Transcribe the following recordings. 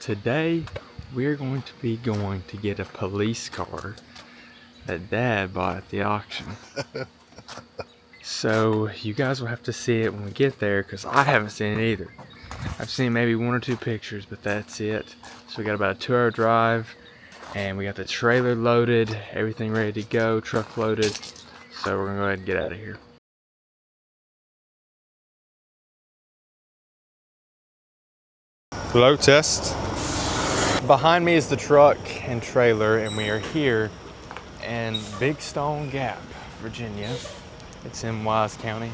today we're going to be going to get a police car that Dad bought at the auction. So you guys will have to see it when we get there, because I haven't seen it either. I've seen maybe 1 or 2 pictures, but that's it. So we got about a 2-hour drive, and we got the trailer loaded, everything ready to go, truck loaded. So we're gonna go ahead and get out of here. Flow test. Behind me is the truck and trailer, and we are here in Big Stone Gap, Virginia. It's in Wise County,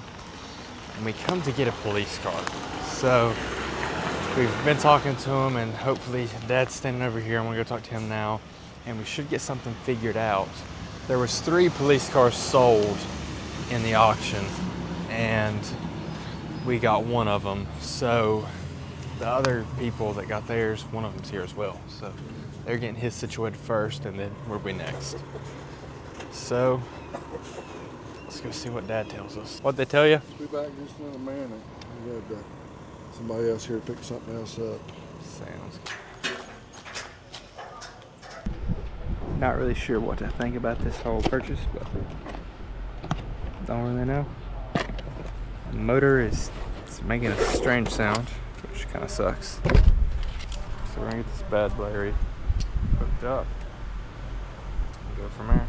and we come to get a police car. So we've been talking to him, and hopefully Dad's standing over here. I'm gonna go talk to him now, and we should get something figured out. There was 3 police cars sold in the auction, and we got 1 of them. So the other people that got theirs, 1 of them's here as well. So they're getting his situated first, and then we'll be next. So let's go see what Dad tells us. What'd they tell you? Be back just in a minute. We had somebody else here to pick something else up. Sounds good. Not really sure what to think about this whole purchase, but don't really know. The motor is making a strange sound, which kind of sucks. So we're gonna get this bad boy hooked up and go from there.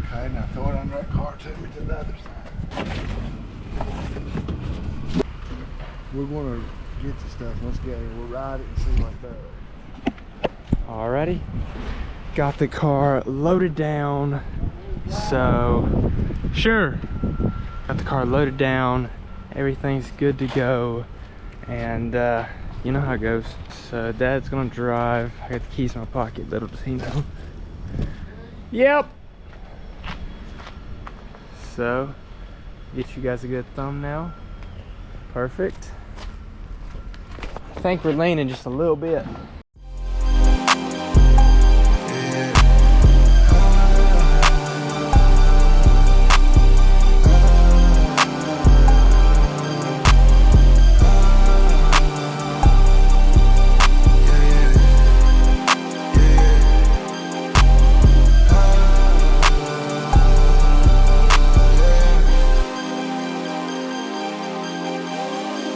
Okay, now throw it under that car to me to the other side. We're gonna get the stuff. Let's get it. We'll ride it and see what it does. Alrighty, got the car loaded down. So, sure, got the car loaded down. Everything's good to go, and you know how it goes. So Dad's gonna drive. I got the keys in my pocket. Little does he know. Yep. So, get you guys a good thumbnail. Perfect. I think we're leaning just a little bit.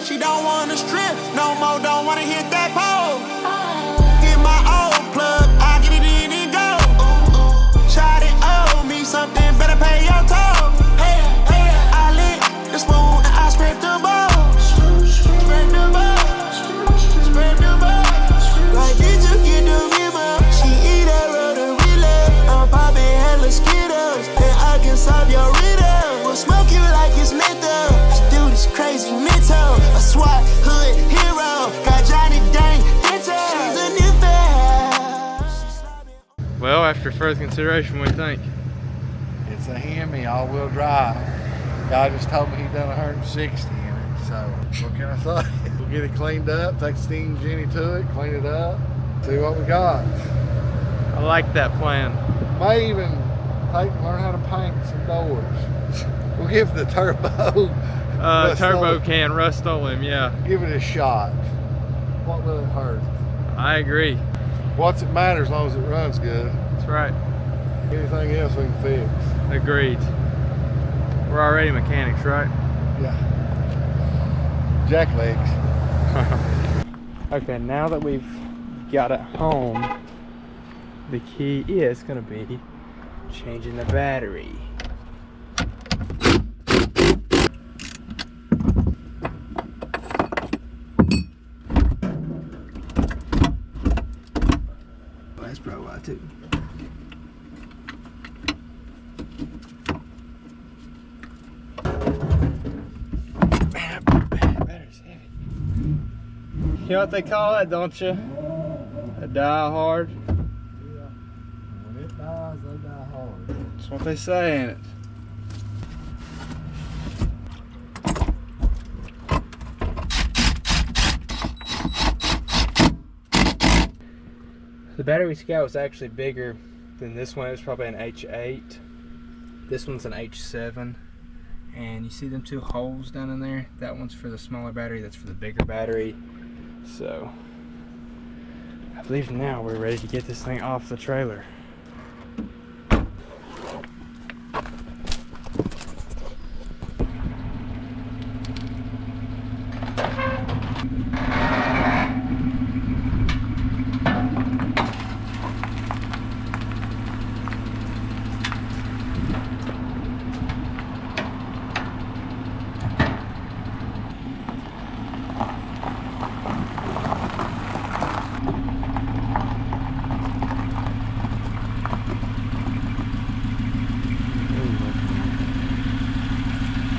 She don't wanna strip no more, don't wanna hit that pole. Get my old plug, I get it in and go. Shot it, owe me something, better pay your toll. Hey, hey, I lit the spoon and I scraped the bowl. Scrape the bowl, scrape the bowl. Like, did you get the memo? She eat that rotary leg. I'm popping hella Skittles, and I can solve your riddle. We'll smoke you like it's menthol. This dude is crazy mental. A SWAT hood hero, got Johnny Dang dental. She's a new fan. Well, after further consideration, what do you think? It's a Hemi all-wheel drive. Guy just told me he done 160 in it, so what can I say? We'll get it cleaned up, take Steam Jenny to it, clean it up, see what we got. I like that plan. May even learn how to paint some doors. We'll give the turbo. Turbo can Rust-Oleum, yeah. Give it a shot. What will it hurt? I agree. What's it matter as long as it runs good? That's right. Anything else we can fix. Agreed. We're already mechanics, right? Yeah. Jack legs. Okay, now that we've got it home, the key is gonna be changing the battery. That's probably why too. Battery's heavy. You know what they call that, don't you? A die hard. Yeah. When it dies, they die hard. That's what they say, ain't it? The The battery we got was actually bigger than this one. It was probably an H8. This one's an H7. And you see them two holes down in there? That one's for the smaller battery, that's for the bigger battery. So, I believe now we're ready to get this thing off the trailer.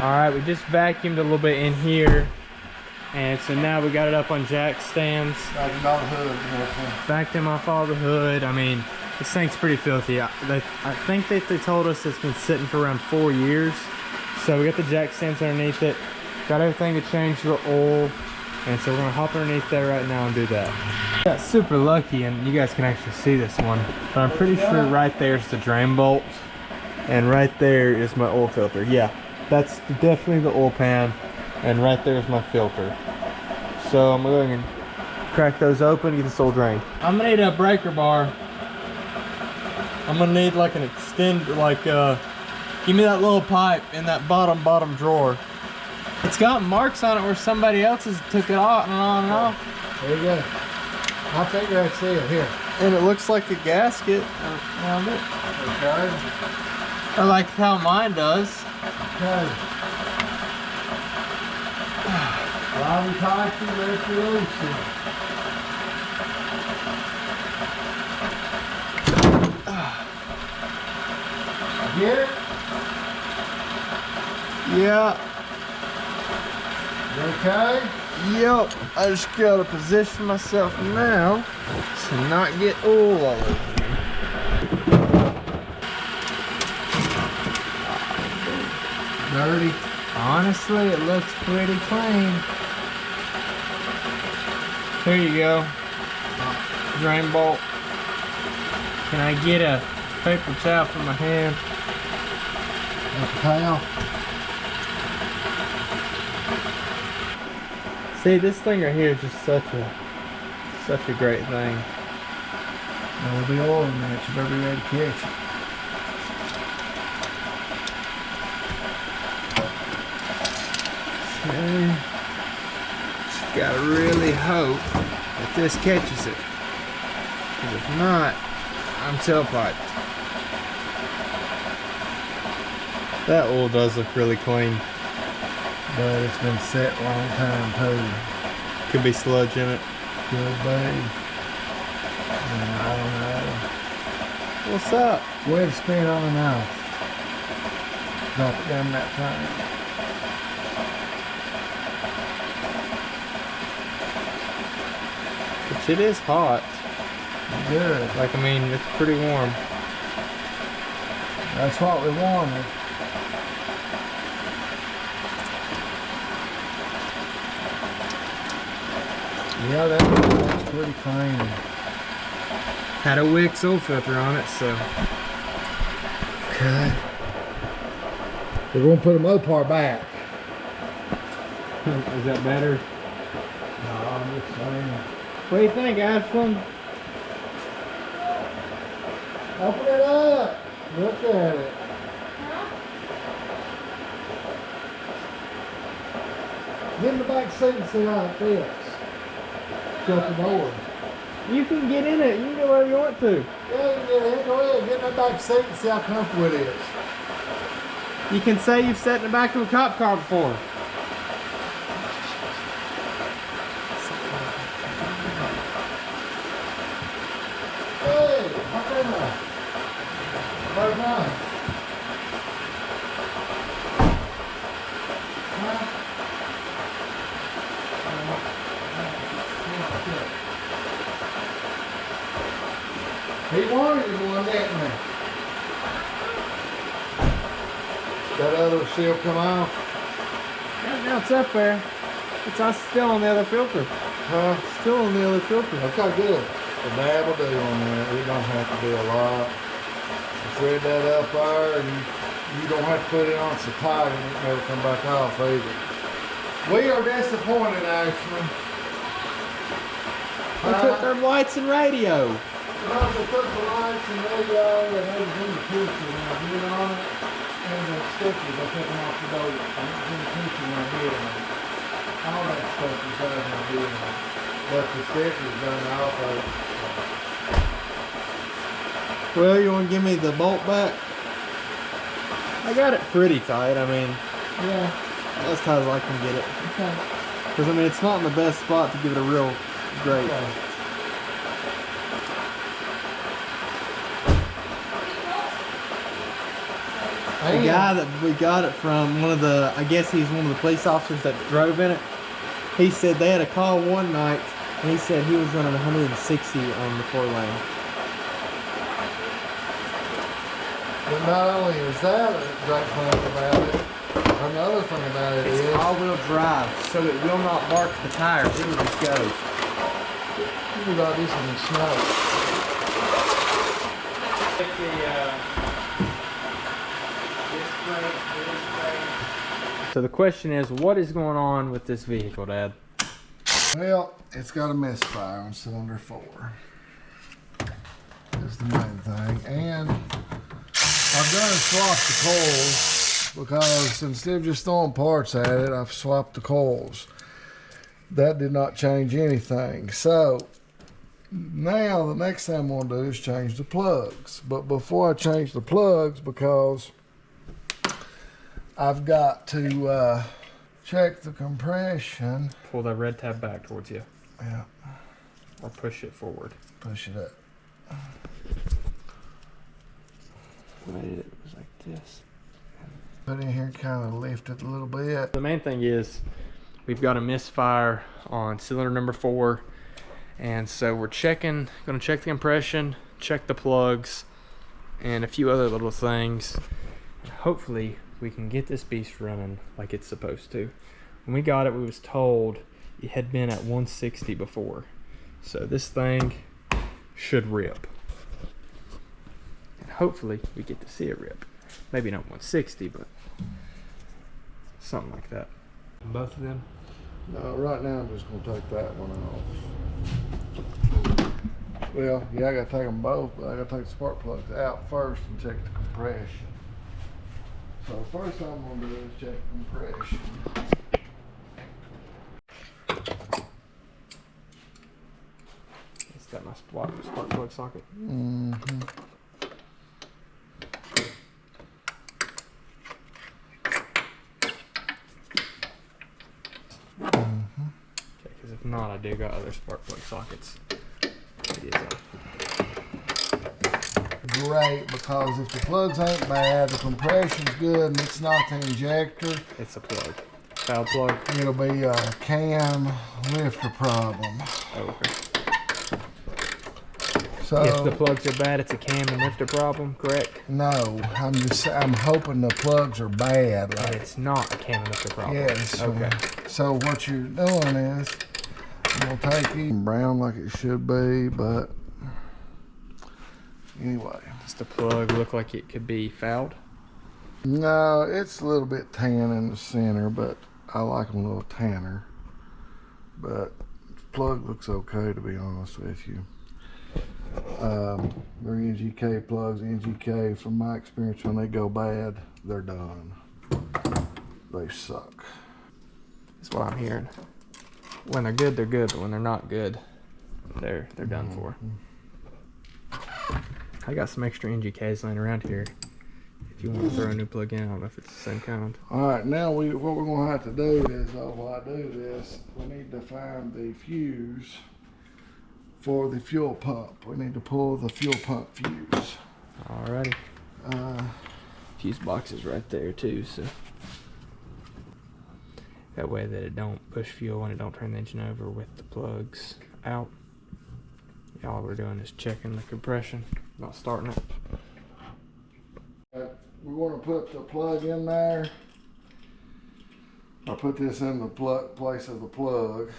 Alright, we just vacuumed a little bit in here, and so now we got it up on jack stands. Backed them off all the hood. I mean, this thing's pretty filthy. I think that they told us it's been sitting for around 4 years. So we got the jack stands underneath it, got everything to change the oil, and so we're gonna hop underneath there right now and do that. Got super lucky, and you guys can actually see this one, but I'm pretty sure right there's the drain bolt, and right there is my oil filter. Yeah. That's definitely the oil pan, and right there's my filter. So I'm going to crack those open, get this oil drained. I'm gonna need a breaker bar. I'm gonna need like an extend, give me that little pipe in that bottom drawer. It's got marks on it where somebody else has took it off and on and off. There you go. I think I see it here. And it looks like a gasket around it. Okay. I like how mine does. Okay. Bobby Coxey, resolution. Get it? Yeah. You okay? Yep. I just gotta position myself now to not get oil all over me. Dirty. Honestly, it looks pretty clean. Here you go. Drain bolt. Can I get a paper towel for my hand? Paper towel. See, this thing right here is just such a great thing. There'll be oil in there. You better be ready to catch it. Okay. Just gotta really hope that this catches it. Because if not, I'm tailpiped. That oil does look really clean. But it's been set a long time too. Could be sludge in it. Could be. I don't know. What's up? Go ahead and spin on and off. Drop it down that thing. Which it is hot. Good. Like, I mean, it's pretty warm. That's what we wanted. Yeah, that looks pretty clean. Had a Wix oil filter on it, so. Okay. We're going to put the Mopar back. Is that better? No, I'm just saying. What do you think, Ashland? Open it up. Look at it. Get in the back seat and see how it fits. Shut the door. You can get in it. You can go wherever you want to. Yeah, you can get in. Go ahead. Get in the back seat and see how comfortable it is. You can say you've sat in the back of a cop car before. Hey, hop in there. Right now. He wanted the one, didn't he? That other seal come off? Yeah, now it's up there. It's still on the other filter. Huh? Still on the other filter. Okay, good. a dab will do on that. It don't have to be a lot. You thread that up there, and you don't have to put it on so tight and it never come back off either. We are disappointed, Ashman. They took their lights and radio. Well, they took the lights and radio and everything in the kitchen when I did on it. And the stickers, I took them off the door. I was in the kitchen when I did on it. All that stuff was there when I did on it. But the stickers done also. Well, you want to give me the bolt back? I got it pretty tight. I mean, Yeah. as tight as I can get it. Okay. Because, I mean, it's not in the best spot to give it a real great. Okay. The guy that we got it from, I guess he's one of the police officers that drove in it. He said they had a call one night, and he said he was running 160 on the 4-lane. But not only is that a great thing about it, another thing about it It's is all-wheel drive, so it will not bark the tires. It will just go. you got this in the snow. So the question is, what is going on with this vehicle, Dad? Well, it's got a misfire on cylinder 4. That's the main thing. And I've done swap the coils because instead of just throwing parts at it, I've swapped the coils. That did not change anything. So now the next thing I'm going to do is change the plugs. But before I change the plugs, because I've got to check the compression. Pull that red tab back towards you. Yeah, Or push it forward. push it up. It was like this. Put in here, kind of lift it a little bit. The main thing is we've got a misfire on cylinder number 4, and so we're going to check the compression, check the plugs, and a few other little things. And hopefully we can get this beast running like it's supposed to. When we got it, we was told it had been at 160 before, so this thing should rip. And hopefully we get to see it rip. Maybe not 160, but something like that. Both of them? No, right now I'm just gonna take that one off. Well, yeah, I gotta take them both, but I gotta take the spark plugs out first and check the compression. So first thing I'm gonna do is check compression. It's got my spark plug socket. Mm-hmm. Because if not, I do got other spark plug sockets. It is off. Great, because if the plugs ain't bad, the compression's good, and it's not the injector, It's a plug. Valve plug. it'll be a cam lifter problem. Oh, okay. So If the plugs are bad, it's a cam and lifter problem, correct? no, I'm hoping the plugs are bad. But Like, it's not a cam and lifter problem. yes. Okay. So what you're doing is I'm gonna take it brown like it should be, but anyway. Does the plug look like it could be fouled? No, it's a little bit tan in the center, but I like them a little tanner. But the plug looks okay, to be honest with you. They're NGK plugs. NGK, from my experience, when they go bad, they're done. They suck. That's what I'm hearing. When they're good, but when they're not good, they're done for. I got some extra NGKs laying around here. If you want to throw a new plug in, I don't know if it's the same kind. All right, now what we're gonna have to do is, while I do this, we need to find the fuse for the fuel pump. We need to pull the fuel pump fuse. Alrighty. Fuse box is right there too, so that way that it don't push fuel and it don't turn the engine over with the plugs out. All we're doing is checking the compression, not starting it. We want to put the plug in there. I'll put this in the place of the plug,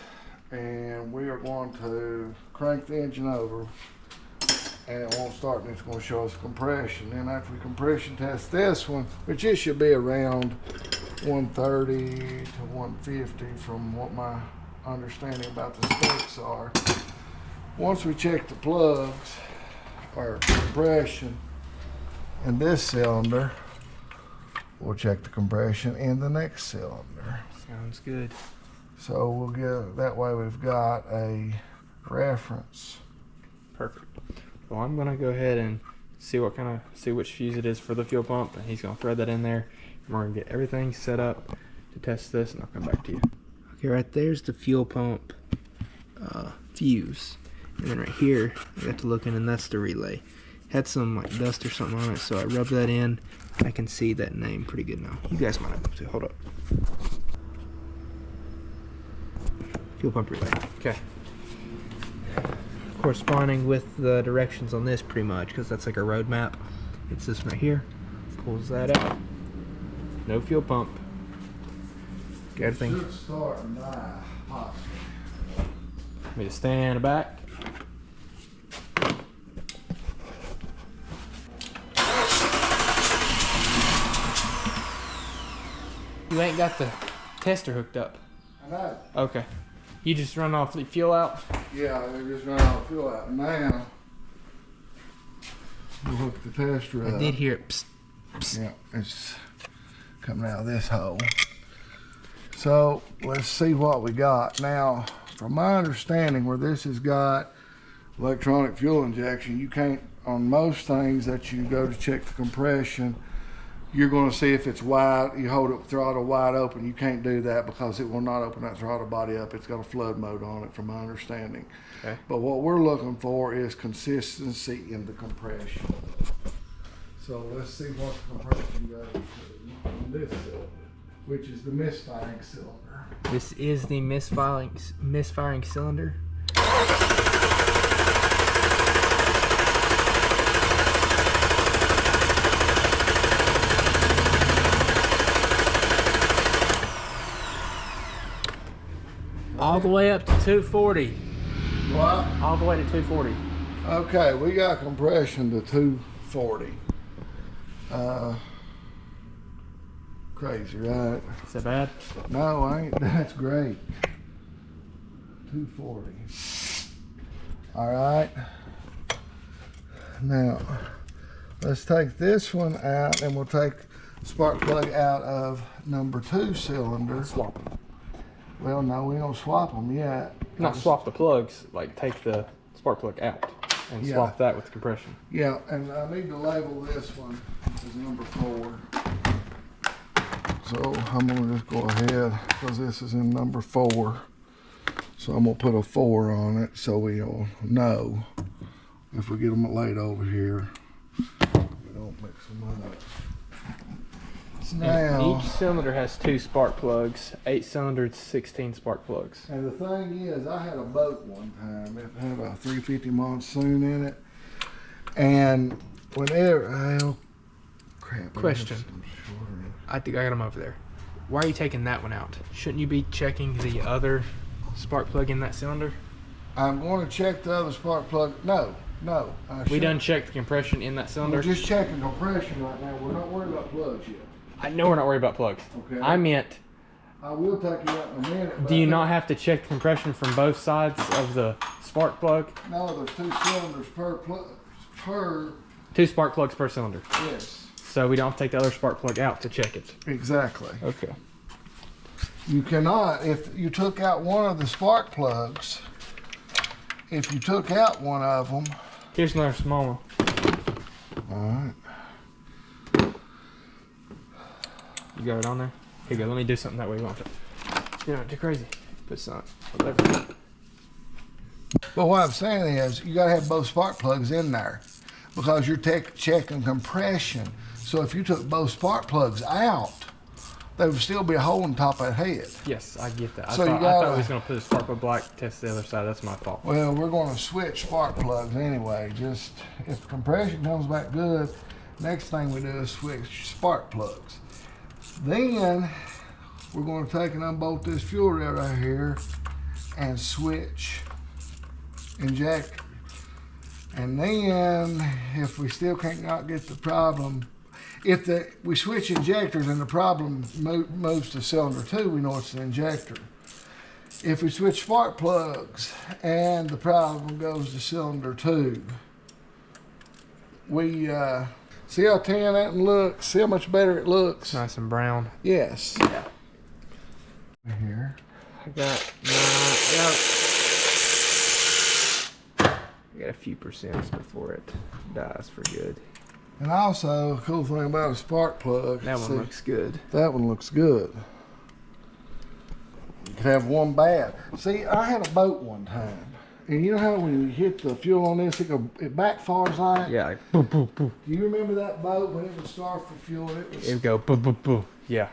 and we are going to crank the engine over, and it won't start, and it's going to show us compression. Then after we compression test this one, which it should be around 130 to 150 from what my understanding about the specs are. Once we check the plugs or compression in this cylinder, we'll check the compression in the next cylinder. Sounds good. So we'll get, that way we've got a reference. Perfect. Well, I'm gonna go ahead and see which fuse it is for the fuel pump, and he's gonna thread that in there. And we're gonna get everything set up to test this, and I'll come back to you. Okay, right there's the fuel pump fuse, and then right here I got to looking, and that's the relay. Had some like dust or something on it, so I rubbed that in. I can see that name pretty good now. You guys might have to hold up. Fuel pump relay. Okay. Corresponding with the directions on this pretty much, because that's like a road map. It's this one right here. Pulls that out. No fuel pump. Got everything. Should start now, possibly. Me to stand back. You ain't got the tester hooked up. I know. Okay. You just run off the fuel out? Yeah, they just ran all the fuel out. Now, we'll hook the tester up. I did hear it. Psst, psst. Yeah, it's coming out of this hole. So let's see what we got. Now, from my understanding, where this has got electronic fuel injection, you can't, on most things that you go to check the compression, you're going to see if it's wide, you hold it throttle wide open. You can't do that because it will not open that throttle body up. It's got a flood mode on it, from my understanding. Okay. But what we're looking for is consistency in the compression. So let's see what the compression goes to on this cylinder, which is the misfiring cylinder. This is the misfiring cylinder. All the way up to 240. What? All the way to 240. Okay, we got compression to 240. Crazy, right? Is that bad? No, I ain't. That's great. 240. All right. Now, let's take this one out, and we'll take spark plug out of number 2 cylinder. Swap them. Well, no, we don't swap them yet. Not swap the plugs, like take the spark plug out and swap that with the compression. Yeah, and I need to label this one as number 4. So I'm gonna just go ahead, because this is in number 4. So I'm gonna put a 4 on it so we'll know if we get them laid over here, we don't mix them up. Now, each cylinder has 2 spark plugs, 8 cylinders, 16 spark plugs. and the thing is, I had a boat one time. It had a 350 monsoon in it, and whenever, oh crap. Question. I think I got them over there. Why are you taking that one out? Shouldn't you be checking the other spark plug in that cylinder? I'm going to check the other spark plug. No. We done checked the compression in that cylinder. We're just checking compression right now. We're not worried about plugs yet. I know we're not worried about plugs. Okay. I meant, I will take you out in a minute. do you not have to check the compression from both sides of the spark plug? No, there's 2 cylinders per plug. 2 spark plugs per cylinder. Yes. So we don't have to take the other spark plug out to check it. Exactly. Okay. You cannot, if you took out one of the spark plugs, if you took out one of them. Here's another small one. All right. You got it on there? Here you go, let me do something that way you won't. You're not too crazy. Put some, whatever. But what I'm saying is, you gotta have both spark plugs in there, because you're checking compression. So if you took both spark plugs out, there would still be a hole in top of that head. Yes, I get that. So I thought we was gonna put a spark plug black, test the other side. That's my fault. Well, we're gonna switch spark plugs anyway. Just, if the compression comes back good, next thing we do is switch spark plugs. Then we're going to take and unbolt this fuel rail right here, and switch injector. And then if we still can't not get the problem, if we switch injectors and the problem moves to cylinder 2, we know it's the injector. If we switch spark plugs and the problem goes to cylinder 2, we see how tan that one looks, see how much better it looks. Nice and brown. Yes. Yeah. Here. I got a few percents before it dies for good. And also, a cool thing about a spark plug. That one looks good. That one looks good. You could have one bad. See, I had a boat one time. And you know how when you hit the fuel on this, it backfires like? Yeah, like boo, boo, boo. Do you remember that boat when it would start for fuel? It would go boo, boo, boo. Yeah.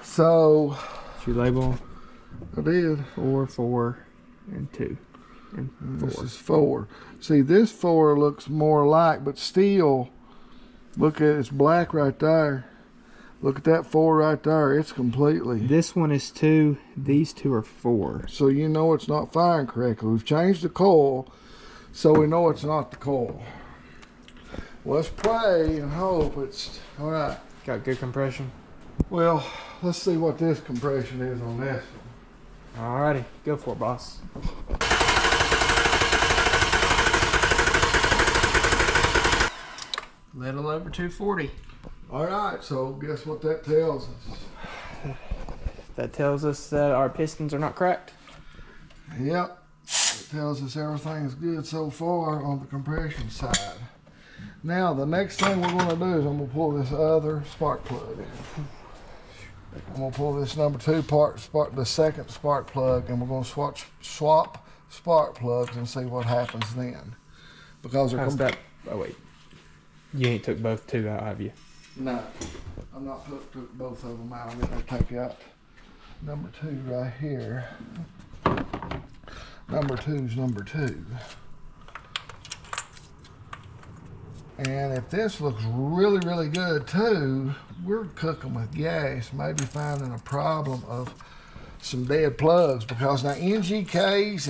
So. Did you label? I did. 4, 4, and 2. And 4. This is 4. See, this 4 looks more alike, but still, look at it, it's black right there. Look at that 4 right there. It's completely. This one is 2. These 2 are 4. So you know it's not firing correctly. We've changed the coil, so we know it's not the coil. Let's pray and hope it's all right. Got good compression. Well, let's see what this compression is on this one. Alrighty, go for it, boss. Little over 240. All right, so guess what that tells us? That tells us that our pistons are not cracked. Yep, it tells us everything's good so far on the compression side. Now, the next thing we're going to do is I'm going to pull this other spark plug in. I'm going to pull this number 2 the second spark plug, and we're going to swap spark plugs and see what happens then. Because how's that? Oh, wait. You ain't took both 2 out, have you? No, I'm not took both of them out. I'm going to take out number 2 right here. Number 2's number 2. And if this looks really, really good too, we're cooking with gas, maybe finding a problem of some dead plugs, because now NGKs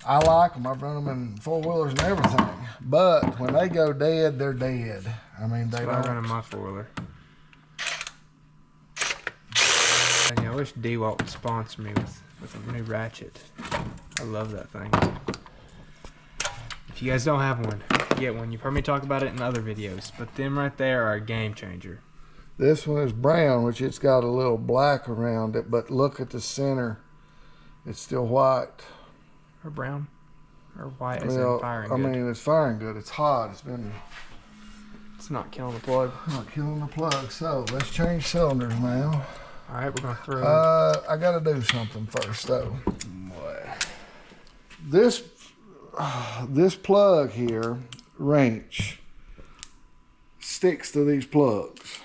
I like them. I've run them in 4-wheelers and everything. But when they go dead, they're dead. I mean, they don't. I run in my 4-wheeler. I wish DeWalt would sponsor me with a new ratchet. I love that thing. If you guys don't have one, get one. You've heard me talk about it in other videos, but them right there are a game changer. This one is brown, which it's got a little black around it, but look at the center. It's still white. Or brown. Or white as in firing good. I mean, it's firing good. It's hot. It's not killing the plug. Not killing the plug. So let's change cylinders now. All right, we're gonna throw. I gotta do something first though. What? This plug here, wrench, sticks to these plugs.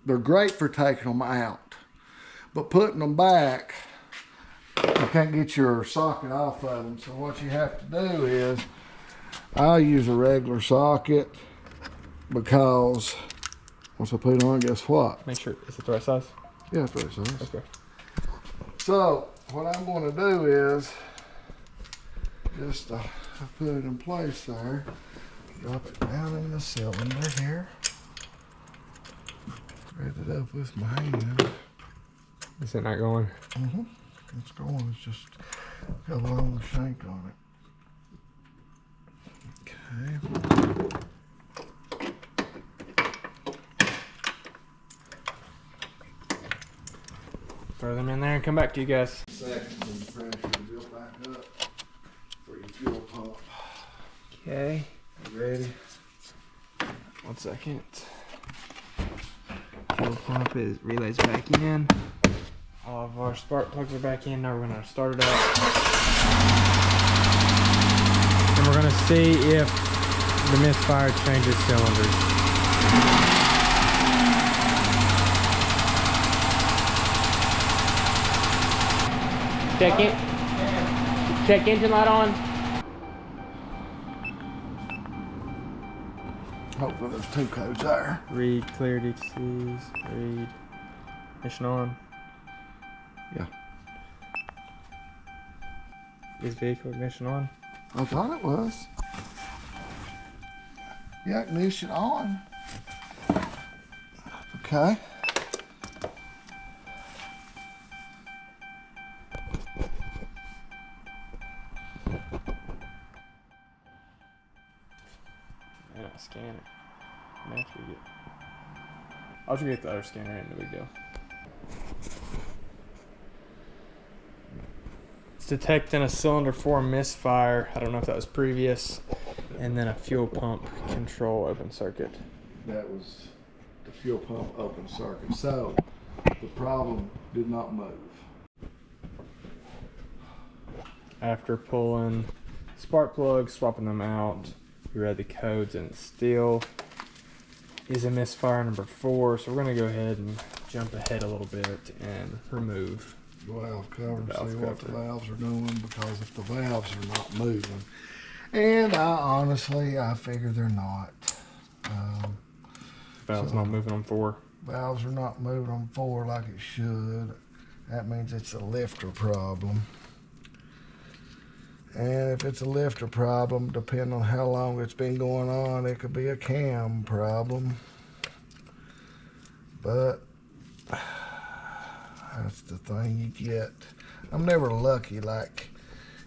They're great for taking them out, but putting them back, you can't get your socket off of them. So what you have to do is, I'll use a regular socket, because once I put it on, guess what? Make sure it's the right size. Yeah, it's the right size. Okay. So what I'm going to do is just put it in place there. Drop it down in the cylinder here. Thread it up with my hand. Is it not going? Mm-hmm. It's going. It's just got a long shank on it. Okay. Throw them in there and come back to you guys. Seconds and the pressure will build back up for your fuel pump. Okay. You ready? 1 second. Fuel pump relays back in. All of our spark plugs are back in. Now we're gonna start it up. And we're gonna see if the misfire changes cylinders. Check engine light on. Hopefully there's 2 codes there. Read clear DCs. Read mission on. Yeah. Is vehicle ignition on? I thought it was. Yeah, ignition on. Okay. Man, I scan it. I'll just get the other scanner in, no big deal. It's detecting a cylinder 4 misfire. I don't know if that was previous. And then a fuel pump control open circuit. That was the fuel pump open circuit. So the problem did not move. After pulling spark plugs, swapping them out, we read the codes and it still is a misfire number 4. So we're going to go ahead and jump ahead a little bit and remove The valve cover and Valve see what the cover. valves are doing, because if the valves are not moving, and I figure they're not. valves not moving on 4. Valves are not moving on 4 like it should. That means it's a lifter problem. And if it's a lifter problem, depending on how long it's been going on, it could be a cam problem. But that's the thing you get. I'm never lucky like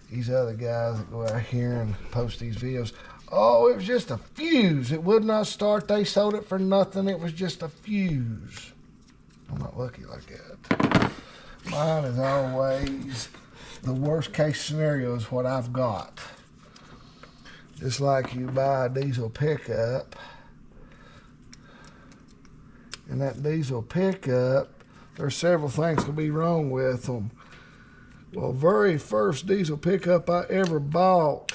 these other guys that go out here and post these videos. Oh, it was just a fuse. It would not start. They sold it for nothing. It was just a fuse. I'm not lucky like that. Mine is always the worst case scenario is what I've got. Just like you buy a diesel pickup, and that diesel pickup, there's several things could be wrong with them. Well, very first diesel pickup I ever bought,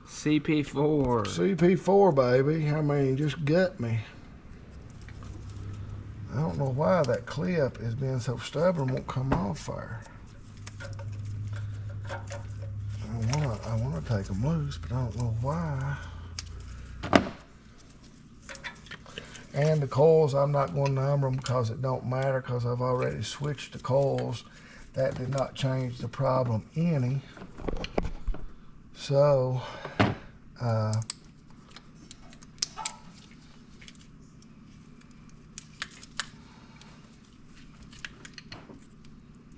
CP4. CP4, baby. I mean, just gut me. I don't know why that clip is being so stubborn, won't come off there. I want to take them loose, but I don't know why. And the coils, I'm not going to number them because it don't matter, because I've already switched the coils. That did not change the problem any. So, I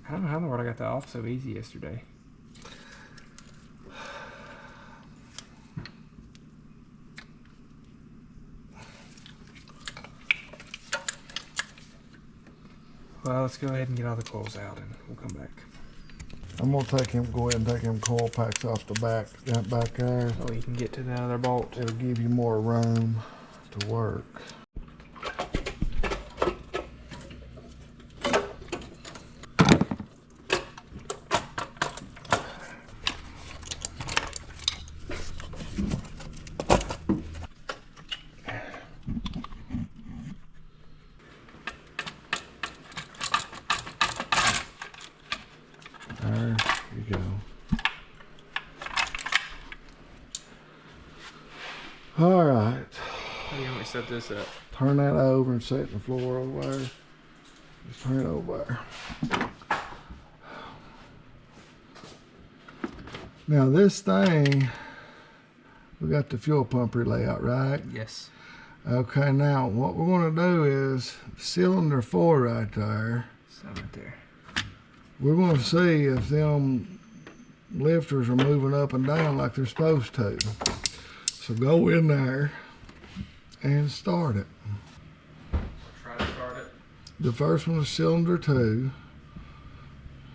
don't know how in the world I got that off so easy yesterday. Well, let's go ahead and get all the coils out and we'll come back. I'm gonna go ahead and take them coil packs off the back, that back there. Oh, you can get to the other bolt. It'll give you more room to work. There you go. All right. How do you want me to set this up? Turn that over and set the floor over there. Just turn it over there. Now this thing, we got the fuel pump relay out, right? Yes. Okay, now what we're gonna do is cylinder 4 right there. So right there. We're gonna see if them lifters are moving up and down like they're supposed to. So go in there and start it. Try to start it. The first one is cylinder 2.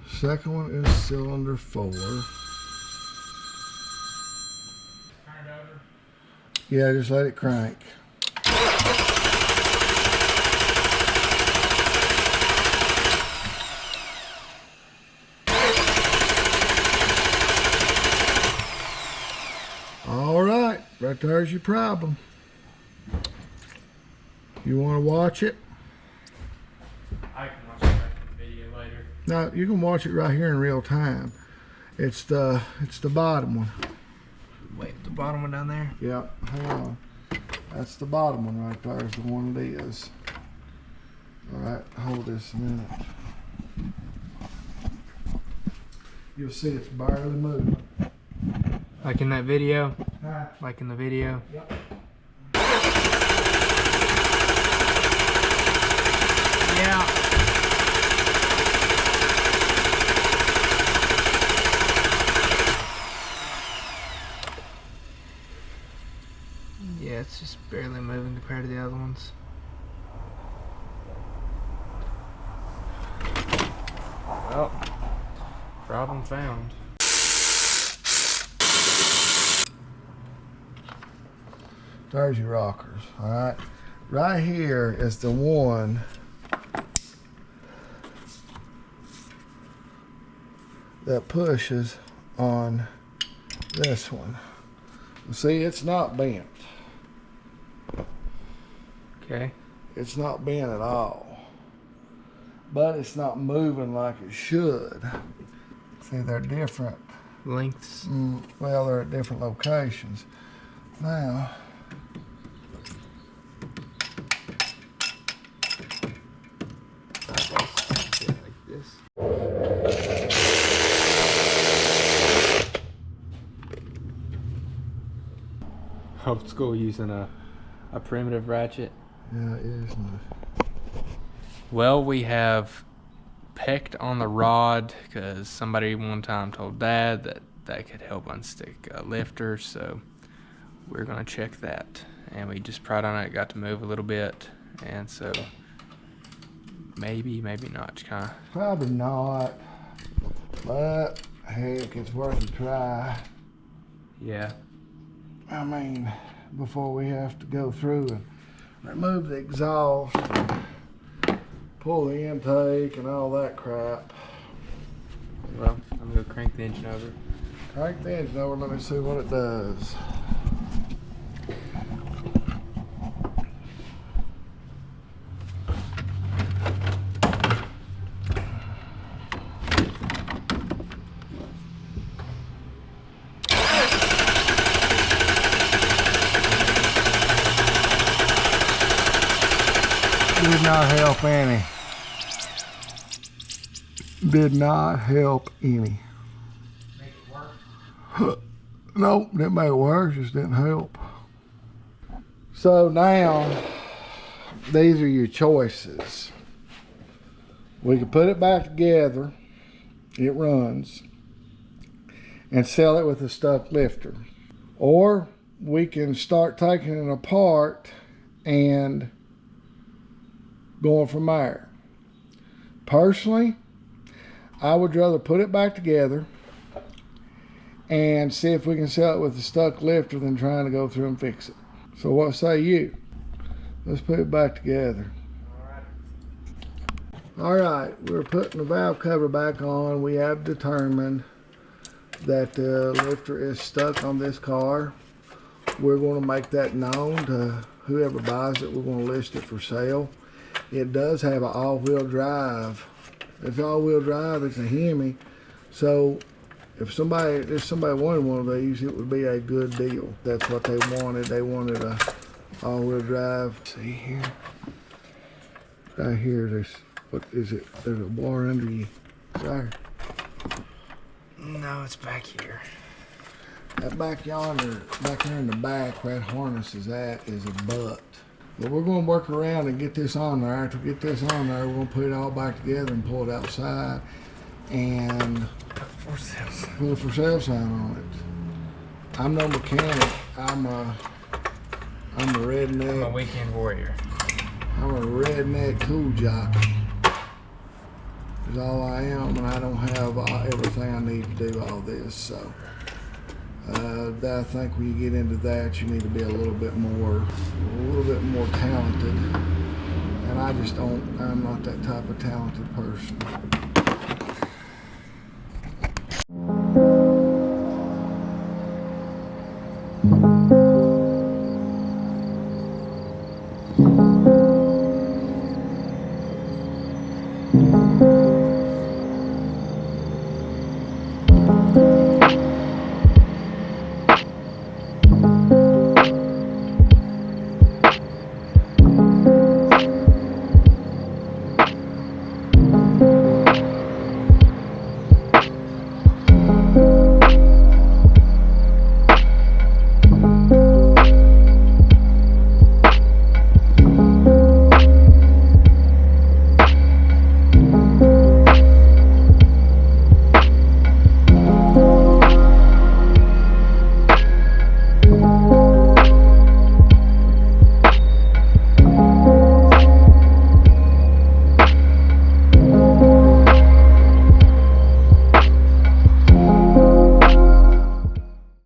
Second one is cylinder 4. Turn it over. Yeah, just let it crank. All right, right there's your problem. You want to watch it? I can watch it back in the video later. No, you can watch it right here in real time. It's the bottom one. Wait, the bottom one down there? Yeah, hang on. That's the bottom one right there is the one it is. All right, hold this a minute. you'll see it's barely moving. Like in that video? Huh? Like in the video? Yep. Yeah. Yeah, it's just barely moving compared to the other ones. Well, problem found. There's your rockers, all right? Right here is the one that pushes on this one. See, it's not bent. Okay. It's not bent at all. But it's not moving like it should. See, they're different. Lengths. Well, they're at different locations. Now, Like this. Old school using a primitive ratchet. yeah, it is nice. Well, we have pecked on the rod because somebody one time told Dad that that could help unstick a lifter, so we're gonna check that. And we just pried on it, got to move a little bit, and so maybe not. Just kind of. Probably not, but heck, it's worth a try. Yeah. I mean, before we have to go through and remove the exhaust, pull the intake and all that crap. Well, I'm gonna crank the engine over. Crank the engine over, let me see what it does. Did not help any. Did not help any. Make it work. Nope, didn't make it worse, just didn't help. So now, these are your choices. We can put it back together, it runs, and sell it with a stuck lifter. Or we can start taking it apart and going from there. Personally, I would rather put it back together and see if we can sell it with a stuck lifter than trying to go through and fix it. So what say you? Let's put it back together. All right, we're putting the valve cover back on. We have determined that the lifter is stuck on this car. We're going to make that known to whoever buys it. We're going to list it for sale. It does have an all-wheel drive. It's all-wheel drive. It's a Hemi. So if somebody wanted one of these, it would be a good deal. That's what they wanted. They wanted a all-wheel drive. See here? Right here, there's, what is it? There's a bar under you. There. No, it's back here. That back yonder, back there in the back where that harness is at, is a butt. But we're going to work around and get this on there. After we get this on there, we're going to put it all back together and pull it outside and For sale. put a for sale sign on it. I'm no mechanic. I'm a redneck. I'm a weekend warrior. I'm a redneck tool jockey. Is all I am, and I don't have everything I need to do all this. So I think when you get into that, you need to be a little bit more talented. And I just don't. I'm not that type of talented person.